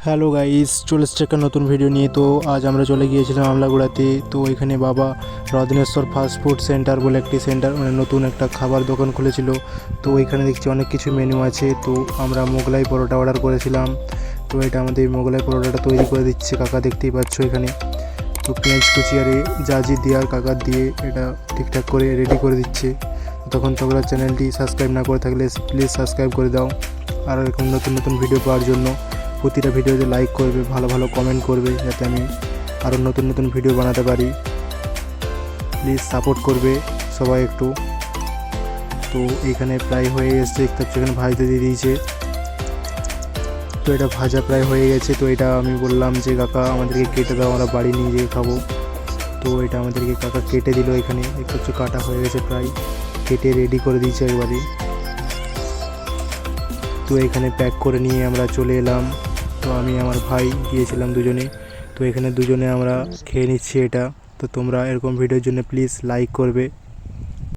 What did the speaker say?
Hello guys, চলে এসেছে একটা নতুন ভিডিও নিয়ে। তো আজ আমরা চলে গিয়েছিলাম আমলাগুড়াতে। তো এখানে বাবা রত্নেশ্বর ফাস্ট ফুড সেন্টার বলে একটি সেন্টার, মানে নতুন একটা খাবার দোকান খুলেছিল। তো এখানে দেখছি অনেক কিছু মেনু আছে। তো আমরা মোগলাই পরোটা অর্ডার করেছিলাম। তো এটা আমাদের মোগলাই পরোটাটা তৈরি করে দিচ্ছে কাকা, দেখতেই পাচ্ছ এখানে। তো পেঁয়াজ কুচি আর জাজি দিয়ে আর কাকা দিয়ে এটা ঠিকঠাক করে রেডি করে দিচ্ছে। তখন তোমরা চ্যানেলটি সাবস্ক্রাইব না করে থাকলে প্লিজ সাবস্ক্রাইব করে দাও। আর এরকম নতুন নতুন ভিডিও পাওয়ার জন্য প্রতিটা ভিডিওতে লাইক করবে, ভালো ভালো কমেন্ট করবে, যাতে আমি আরও নতুন নতুন ভিডিও বানাতে পারি। প্লিজ সাপোর্ট করবে সবাই একটু। তো এইখানে প্রায় হয়ে এসছে, দেখতে পাচ্ছ এখানে ভাজতে দিয়ে দিয়েছে। তো এটা ভাজা প্রায় হয়ে গেছে। তো এটা আমি বললাম যে কাকা আমাদেরকে কেটে দাও, আমরা বাড়ি নিয়ে যেয়ে খাবো। তো এটা আমাদেরকে কাকা কেটে দিল। এখানে দেখতে পাচ্ছ কাটা হয়ে গেছে, প্রায় কেটে রেডি করে দিয়েছে একবারে। তো এখানে প্যাক করে নিয়ে আমরা চলে এলাম। তো আমি আমার ভাই গিয়েছিলাম দুজনে। তো এখানে দুজনে আমরা খেয়ে নিচ্ছি এটা। তো তোমরা এরকম ভিডিওর জন্য প্লিজ লাইক করবে।